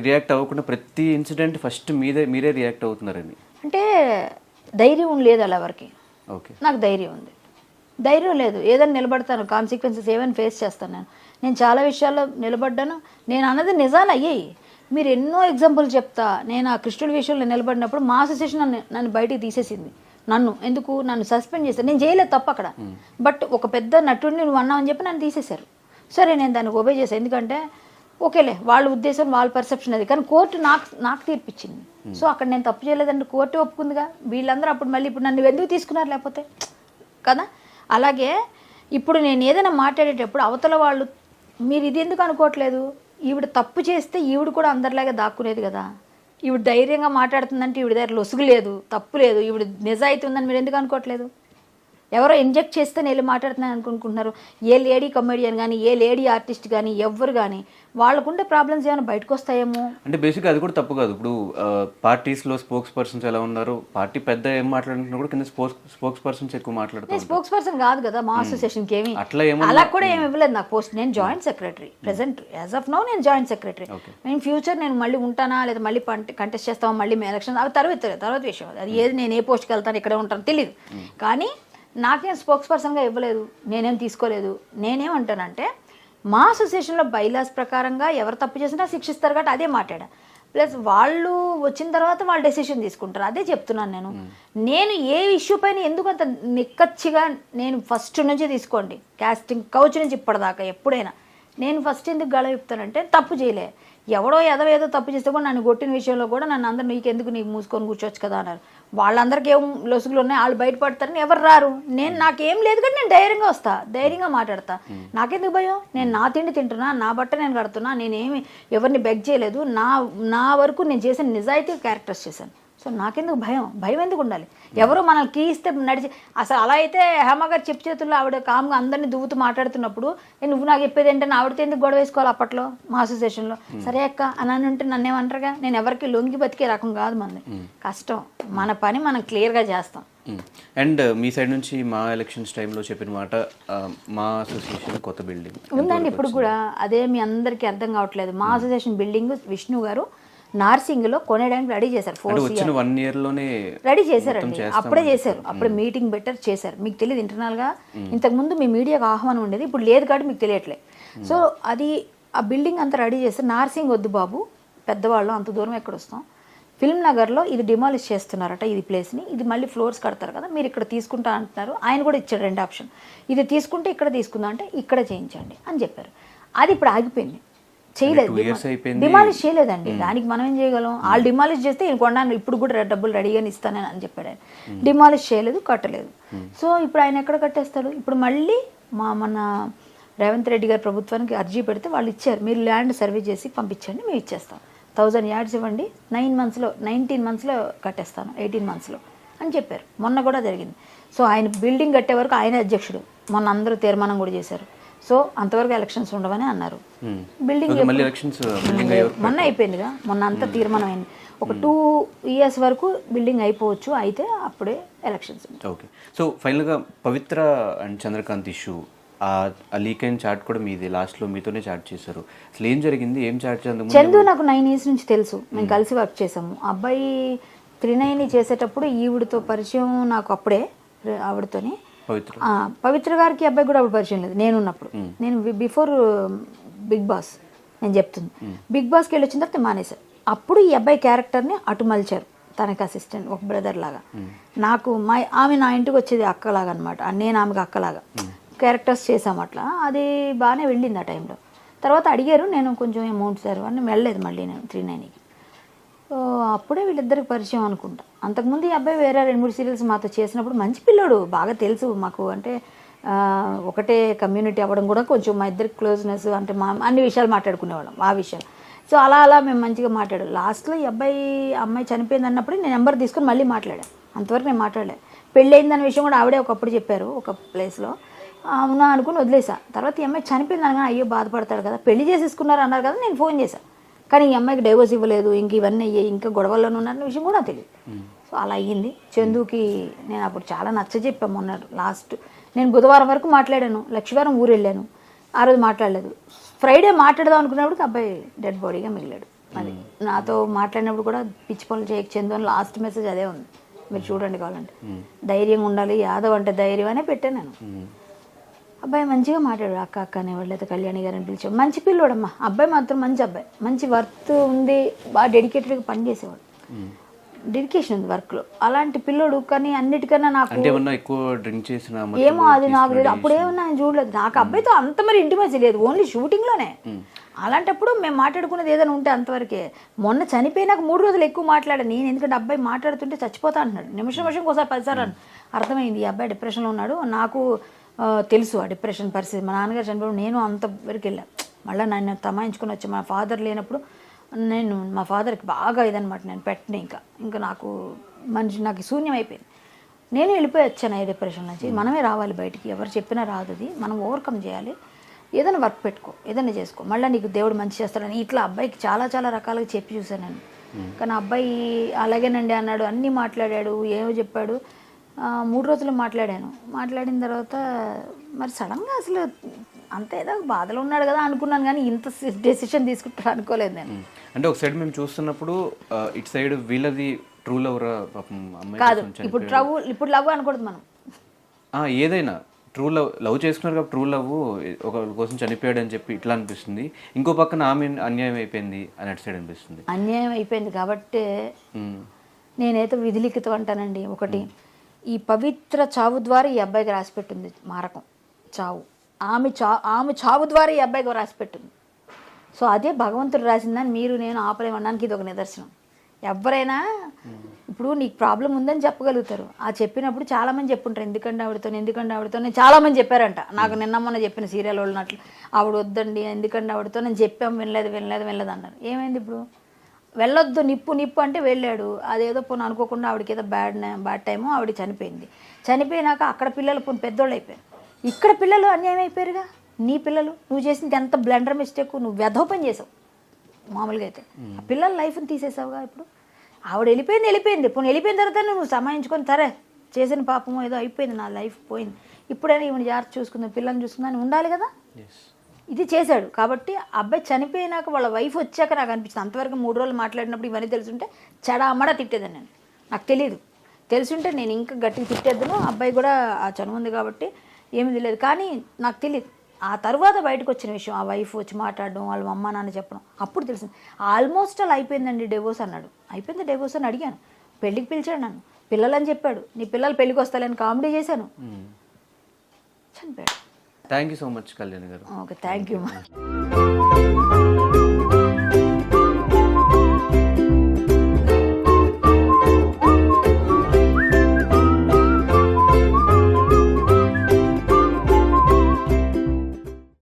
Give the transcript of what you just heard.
React అవ్వకుండా ప్రతి incident first మీరే రియాక్ట్ అవుతున్నారని అంటే ధైర్యం లేదు అలా ఎవరికి. ఓకే, నాకు ధైర్యం ఉంది. ధైర్యం లేదు, ఏదైనా నిలబడతాను, కాన్సిక్వెన్సెస్ ఏమైనా ఫేస్ చేస్తాను. నేను చాలా విషయాల్లో నిలబడ్డాను. నేను అన్నది నిజాలు అయ్యాయి. మీరు ఎన్నో ఎగ్జాంపుల్ చెప్తా. నేను ఆ కృష్ణుడి విషయంలో నిలబడినప్పుడు మా అసోసియేషన్ నన్ను బయటికి తీసేసింది. నన్ను సస్పెండ్ చేశారు. నేను చేయలేదు తప్ప అక్కడ. బట్ ఒక పెద్ద నటుడిని నువ్వు అన్నావు అని చెప్పి నన్ను తీసేశారు. సరే, నేను దాన్ని ఒబే చేశాను. ఎందుకంటే ఓకేలే, వాళ్ళ ఉద్దేశం, వాళ్ళ పర్సెప్షన్ అది. కానీ కోర్టు నాకు తీర్పిచ్చింది. సో అక్కడ నేను తప్పు చేయలేదంటే కోర్టు ఒప్పుకుందిగా. వీళ్ళందరూ అప్పుడు మళ్ళీ ఇప్పుడు నన్ను ఎందుకు తీసుకున్నారు లేకపోతే కదా. అలాగే ఇప్పుడు నేను ఏదైనా మాట్లాడేటప్పుడు అవతల వాళ్ళు మీరు ఇది ఎందుకు అనుకోవట్లేదు, ఈవిడ తప్పు చేస్తే ఈవిడ కూడా అందరిలాగా దాక్కునేది కదా. ఈవిడ ధైర్యంగా మాట్లాడుతుందంటే ఈవిడ దగ్గర లొసుగు లేదు, తప్పు లేదు, ఈవిడ నిజాయితీ ఉందని మీరు ఎందుకు అనుకోవట్లేదు? ఎవరో ఇంజెక్ట్ చేస్తే నేను వెళ్ళి మాట్లాడుతున్నాను అనుకుంటున్నారు. ఏ లేడీ కమెడియన్ కానీ, ఏ లేడీ ఆర్టిస్ట్ కానీ, ఎవ్వరు కానీ వాళ్ళకుండే ప్రాబ్లమ్స్ ఏమైనా బయటకు వస్తాయేమో. అంటే బేసిక్గా అది కూడా తప్పు కాదు. ఇప్పుడు పార్టీస్లో స్పోక్స్ పర్సన్స్ ఎలా ఉన్నారు, పార్టీ పెద్ద ఏం మాట్లాడుతున్నా కూడా కింద స్పోక్స్ పర్సన్స్ ఎక్కువ మాట్లాడుతారు. స్పోక్స్ పర్సన్ కాదు కదా మా అసోసియేషన్కి. ఏమి అలా కూడా ఏమి ఇవ్వలేదు నాకు పోస్ట్. నేను joint secretary present, as of now నేను జాయింట్ సెక్రటరీ. నేను ఫ్యూచర్ నేను మళ్ళీ ఉంటానా లేదా మళ్ళీ కంటెస్ట్ చేస్తామా, మళ్ళీ ఎలక్షన్ అవి తర్వాత విషయం. అది ఏది నేను ఏ పోస్ట్కి వెళ్తాను, ఇక్కడే ఉంటాను తెలియదు. కానీ నాకేం స్పోక్స్ పర్సన్గా ఇవ్వలేదు, నేనేం తీసుకోలేదు. నేనేమంటానంటే మా అసోసియేషన్లో బైలాస్ ప్రకారంగా ఎవరు తప్పు చేసినా శిక్షిస్తారు కాబట్టి అదే మాట్లాడా. ప్లస్ వాళ్ళు వచ్చిన తర్వాత వాళ్ళు డెసిషన్ తీసుకుంటారు, అదే చెప్తున్నాను. నేను ఏ ఇష్యూ పైన ఎందుకు అంత నిక్కచ్చిగా నేను ఫస్ట్ నుంచి తీసుకోండి, కాస్టింగ్ కౌచ్ నుంచి ఇప్పటిదాకా ఎప్పుడైనా నేను ఫస్ట్ ఎందుకు గళ చెప్తానంటే తప్పు చేయలే. ఎవడో ఏదో తప్పు చేస్తే కూడా నన్ను కొట్టిన విషయంలో కూడా నన్ను అందరూ నీకెందుకు నీకు మూసుకొని కూర్చోవచ్చు కదా అన్నారు. వాళ్ళందరికీ ఏం లొసుగులు ఉన్నాయి, వాళ్ళు బయటపడతారని ఎవరు రారు. నాకేం లేదు కానీ నేను ధైర్యంగా వస్తా, ధైర్యంగా మాట్లాడతా. నాకెందుకు భయం? నేను నా తిండి తింటున్నా, నా బట్ట నేను కడుతున్నా, నేనేమి ఎవరిని బెగ్ చేయలేదు. నా వరకు నేను చేసిన నిజాయితీ క్యారెక్టర్స్ చేశాను. సో నాకెందుకు భయం ఎందుకు ఉండాలి? ఎవరు మనల్ని కీ ఇస్తే నడిచి అసలు అలా అయితే హేమ గారు చెప్పు చేతుల్లో ఆవిడ కామ్గా అందరినీ దువ్వుతూ మాట్లాడుతున్నప్పుడు నువ్వు నాకు చెప్పేది ఏంటంటే ఆవిడతో ఎందుకు గొడవ వేసుకోవాలి అప్పట్లో మా అసోసియేషన్లో. సరే అక్క అని ఉంటే నన్నేమంటారుగా. నేను ఎవరికి లొంగి బతికే రకం కాదు. మనది కష్టం, మన పని మనం క్లియర్గా చేస్తాం. అండ్ మీ సైడ్ నుంచి మా ఎలక్షన్స్ టైంలో చెప్పిన మాట, మా అసోసియేషన్ కొత్త బిల్డింగ్ ఉందండి ఇప్పుడు కూడా. అదే మీ అందరికీ అర్థం కావట్లేదు. మా అసోసియేషన్ బిల్డింగ్ విష్ణు గారు నార్సింగ్లో కొనేయడానికి రెడీ చేశారు. 1 year లోనే రెడీ చేశారండి. అప్పుడే చేశారు, అప్పుడే మీటింగ్ బెటర్ చేశారు. మీకు తెలియదు ఇంటర్నల్గా. ఇంతకుముందు మీ మీడియాకు ఆహ్వానం ఉండేది, ఇప్పుడు లేదు కాబట్టి మీకు తెలియట్లేదు. సో అది ఆ బిల్డింగ్ అంతా రెడీ చేస్తారు. నార్సింగ్ వద్దు బాబు, పెద్దవాళ్ళు అంత దూరం ఎక్కడ వస్తాం, ఫిల్మ్ నగర్లో ఇది డిమాలిష్ చేస్తున్నారట ఈ ప్లేస్ని. ఇది మళ్ళీ ఫ్లోర్స్ కడతారు కదా, మీరు ఇక్కడ తీసుకుంటా అంటున్నారు. ఆయన కూడా ఇచ్చాడు 2 ఆప్షన్. ఇది తీసుకుంటే ఇక్కడ తీసుకుందాం అంటే ఇక్కడ చేయించండి అని చెప్పారు. అది ఇప్పుడు ఆగిపోయింది, చేయలేదు, డిమాలిష్ చేయలేదండి. దానికి మనం ఏం చేయగలం? వాళ్ళు డిమాలిష్ చేస్తే ఈయన కొన్నాను, ఇప్పుడు కూడా డబ్బులు రెడీగానే ఇస్తానని అని చెప్పాడు ఆయన. డిమాలిష్ చేయలేదు, కట్టలేదు. సో ఇప్పుడు ఆయన ఎక్కడ కట్టేస్తాడు? ఇప్పుడు మళ్ళీ మన రేవంత్ రెడ్డి గారి ప్రభుత్వానికి అర్జీ పెడితే వాళ్ళు ఇచ్చారు, మీరు ల్యాండ్ సర్వే చేసి పంపించండి, మేము ఇచ్చేస్తాం, 1000 yards ఇవ్వండి, 19 monthsలో కట్టేస్తాను, 18 monthsలో అని చెప్పారు. మొన్న కూడా జరిగింది. సో ఆయన బిల్డింగ్ కట్టే వరకు ఆయన అధ్యక్షుడు. మొన్న అందరూ తీర్మానం కూడా చేశారు. సో అంతవరకు ఎలక్షన్స్ ఉండవని అన్నారు. బిల్డింగ్ మొన్న అయిపోయిందిగా, మొన్న అంతా తీర్మానం అయింది. ఒక 2 years వరకు బిల్డింగ్ అయిపోవచ్చు, అయితే అప్పుడే ఎలక్షన్స్. ఓకే. సో ఫైనల్గా పవిత్ర అండ్ చంద్రకాంత్ ఇష్యూ, ఆ లీక్ అయిన చాట్ కూడా మీది, లాస్ట్లో మీతోనే చాట్ చేశారు. అసలు ఏం జరిగింది, ఏం చాట్ చేద్దాం? చందు నాకు 9 years నుంచి తెలుసు, మేము కలిసి వర్క్ చేసాము. అబ్బాయి 39 చేసేటప్పుడు ఈవిడతో పరిచయం నాకు అప్పుడే, ఆవిడతోని. పవిత్ర గారికి అబ్బాయి కూడా అప్పుడు పరిచయం లేదు నేనున్నప్పుడు. నేను బిఫోర్ బిగ్ బాస్ నేను చెప్తుంది. బిగ్ బాస్కి వెళ్ళి వచ్చిన తర్వాత మానేశారు. అప్పుడు ఈ అబ్బాయి క్యారెక్టర్ని అటు మలిచారు, తనకి అసిస్టెంట్, ఒక బ్రదర్ లాగా. నాకు ఆమె నా ఇంటికి వచ్చేది అక్కలాగా అనమాట, నేను ఆమెకు అక్కలాగా క్యారెక్టర్స్ చేసాము అట్లా. అది బాగానే వెళ్ళింది ఆ టైంలో. తర్వాత అడిగారు, నేను కొంచెం అమౌంట్ సార్ అని వెళ్ళలేదు మళ్ళీ నేను 39కి. అప్పుడే వీళ్ళిద్దరికి పరిచయం అనుకుంటా. అంతకుముందు ఈ అబ్బాయి వేరే 2-3 సీరియల్స్ మాతో చేసినప్పుడు మంచి పిల్లోడు, బాగా తెలుసు మాకు. అంటే ఒకటే కమ్యూనిటీ అవ్వడం కూడా కొంచెం మా ఇద్దరికి క్లోజ్నెస్, అంటే మా అన్ని విషయాలు మాట్లాడుకునేవాళ్ళం, ఆ విషయాలు. సో అలా మేము మంచిగా మాట్లాడాం. లాస్ట్లో ఈ అమ్మాయి చనిపోయింది అన్నప్పుడు నేను నెంబర్ తీసుకుని మళ్ళీ మాట్లాడాను. అంతవరకు నేను మాట్లాడలే. పెళ్ళి అయిందన్న విషయం కూడా ఆవిడే ఒకప్పుడు చెప్పారు ఒక ప్లేస్లో. అవునా అనుకుని వదిలేసా. తర్వాత ఈ అమ్మాయి చనిపోయింది అనగా అయ్యో బాధపడతాడు కదా, పెళ్లి చేసేసుకున్నారు అన్నారు కదా, నేను ఫోన్ చేశాను. కానీ ఈ అమ్మాయికి డైవోర్స్ ఇవ్వలేదు, ఇంక ఇవన్నీ అయ్యాయి, ఇంకా గొడవల్లోనే ఉన్నారన్న విషయం కూడా తెలియదు. సో అలా అయ్యింది. చందుకి నేను అప్పుడు చాలా నచ్చజెప్పాము. మొన్న లాస్ట్ నేను బుధవారం వరకు మాట్లాడాను, లక్షవారం ఊరు వెళ్ళాను, ఆ రోజు మాట్లాడలేదు. ఫ్రైడే మాట్లాడదాం అనుకున్నప్పుడు అబ్బాయి డెడ్ బాడీగా మిగిలాడు. అది నాతో మాట్లాడినప్పుడు కూడా పిచ్చి పనులు చేయక చందు అని లాస్ట్ మెసేజ్ అదే ఉంది, మీరు చూడండి కావాలంటే. ధైర్యంగా ఉండాలి, యాదవ్ అంటే ధైర్యం అనే పెట్టాను నేను. అబ్బాయి మంచిగా మాట్లాడాడు, అక్క అక్క అనేవాళ్ళు, లేదా కళ్యాణి గారిని పిలిచాడు. మంచి పిల్లోడమ్మా, అబ్బాయి మాత్రం మంచి అబ్బాయి, మంచి వర్త్ ఉంది, బాగా డెడికేటెడ్గా పనిచేసేవాడు, డెడికేషన్ ఉంది వర్క్లో. అలాంటి పిల్లోడు. కానీ అన్నిటికన్నా నాకు ఎక్కువ డ్రింక్ చేసిన ఏమో అది నాకు లేదు, అప్పుడేమన్నా నేను చూడలేదు. నాకు అబ్బాయితో అంత మరి ఇంటిమేసి లేదు, ఓన్లీ షూటింగ్లోనే. అలాంటప్పుడు మేము మాట్లాడుకునేది ఏదైనా ఉంటే అంతవరకే. మొన్న చనిపోయినాక 3 రోజులు ఎక్కువ మాట్లాడాను నేను, ఎందుకంటే అబ్బాయి మాట్లాడుతుంటే చచ్చిపోతా అంటున్నాడు. నిమిషం ఒకసారి 10 సార్లు అర్థమైంది ఈ అబ్బాయి డిప్రెషన్లో ఉన్నాడు. నాకు తెలుసు ఆ డిప్రెషన్ పరిస్థితి. మా నాన్నగారు చనిపోయినప్పుడు నేను అంతవరకు వెళ్ళాను. మళ్ళీ నన్ను తమాయించుకొని వచ్చి మా ఫాదర్ లేనప్పుడు నేను మా ఫాదర్కి బాగా ఇదనమాట, నేను పెట్టిన ఇంకా నాకు శూన్యం అయిపోయింది. నేను వెళ్ళిపోయి వచ్చాను ఈ డిప్రెషన్ నుంచి. మనమే రావాలి బయటికి, ఎవరు చెప్పినా రాదు, అది మనం ఓవర్కమ్ చేయాలి. ఏదైనా వర్క్ పెట్టుకో, ఏదైనా చేసుకో, మళ్ళీ నీకు దేవుడు మంచి చేస్తాడని ఇట్లా అబ్బాయికి చాలా చాలా రకాలుగా చెప్పి చూశాను నేను. కానీ అబ్బాయి అలాగేనండి అన్నాడు, అన్నీ మాట్లాడాడు, ఏమో చెప్పాడు. 3 రోజులు మాట్లాడిన తర్వాత మరి సడన్గా అసలు అంత ఏదో బాధలో ఉన్నాడు కదా అనుకున్నాను, కానీ ఇంత డెసిషన్ తీసుకుంటాడు అనుకోలేదు నేను. అంటే ఒక సైడ్ మేము చూస్తున్నప్పుడు ఇటు సైడ్ వీళ్ళది ట్రూ లవ్ అమ్మాయి కాదు, ఇప్పుడు లవ్ అనకూడదు మనం. ఏదైనా ట్రూ లవ్ చేసుకున్నారు కాబట్టి ట్రూ లవ్ ఒక కోసం చనిపోయాడు అని చెప్పి ఇట్లా అనిపిస్తుంది. ఇంకో పక్కన ఆమె అన్యాయం అయిపోయింది అని అటు సైడ్ అనిపిస్తుంది. అన్యాయం అయిపోయింది కాబట్టి నేనైతే విధిలిఖితం అంటానండి. ఒకటి, ఈ పవిత్ర చావు ద్వారా ఈ అబ్బాయికి రాసిపెట్టింది మారకం, చావు. ఆమె చావు ద్వారా ఈ అబ్బాయికి రాసిపెట్టింది. సో అదే భగవంతుడు రాసిందని మీరు నేను ఆపలేమనడానికి ఇది ఒక నిదర్శనం. ఎవరైనా ఇప్పుడు నీకు ప్రాబ్లం ఉందని చెప్పగలుగుతారు. ఆ చెప్పినప్పుడు చాలామంది చెప్పుంటారు, ఎందుకంటే ఆవిడతో నేను చాలామంది చెప్పారంట. నాకు నిన్న మొన్న చెప్పిన సీరియల్ వాళ్ళనట్లు, ఆవిడ వద్దండి ఎందుకంటే ఆవిడతో నేను చెప్పాము, వినలేదు అన్నారు. ఏమైంది ఇప్పుడు? వెళ్ళొద్దు నిప్పు అంటే వెళ్ళాడు. అదేదో పోను అనుకోకుండా ఆవిడకి ఏదో బ్యాడ్ టైము, ఆవిడ చనిపోయినాక అక్కడ పిల్లలు పోను పెద్దోళ్ళు అయిపోయారు, ఇక్కడ పిల్లలు అన్యాయం అయిపోయారుగా. నీ పిల్లలు, నువ్వు చేసింది ఎంత బ్లండర్ మిస్టేక్, నువ్వు వ్యధోపం చేసావు మామూలుగా అయితే. ఆ పిల్లల లైఫ్ని తీసేసావుగా. ఇప్పుడు ఆవిడ వెళ్ళిపోయింది. పోనీ వెళ్ళిపోయిన తర్వాత నువ్వు సమాయించుకొని సరే చేసిన పాపము ఏదో అయిపోయింది, నా లైఫ్ పోయింది, ఇప్పుడైనా ఈవిడ జాగ్రత్త చూసుకుందాం, పిల్లల్ని చూసుకుందాం అని ఉండాలి కదా. ఇది చేశాడు కాబట్టి అబ్బాయి చనిపోయినాక వాళ్ళ వైఫ్ వచ్చాక నాకు అనిపించింది. అంతవరకు 3 రోజులు మాట్లాడినప్పుడు ఇవన్నీ తెలుసుంటే చెడామడా తిట్టేదాన్ని నేను. నాకు తెలియదు, తెలుసుంటే నేను ఇంకా గట్టిగా తిట్టేద్దును. అబ్బాయి కూడా ఆ చనువు ఉంది కాబట్టి ఏమీ తెలియదు. కానీ నాకు తెలియదు. ఆ తర్వాత బయటకు వచ్చిన విషయం, ఆ వైఫ్ వచ్చి మాట్లాడడం, వాళ్ళ అమ్మ నాన్న చెప్పడం, అప్పుడు తెలిసింది. ఆల్మోస్ట్ అలా అయిపోయిందండి డివోర్స్ అన్నాడు. అయిపోయింది డివోర్స్ అని అడిగాను. పెళ్ళికి పిలిచాడు నన్ను, పిల్లలని చెప్పాడు, నీ పిల్లలు పెళ్ళికి వస్తాలని కామెడీ చేశాను, చనిపోయాడు. Thank you so much Kalyani గారు. Okay, thank you.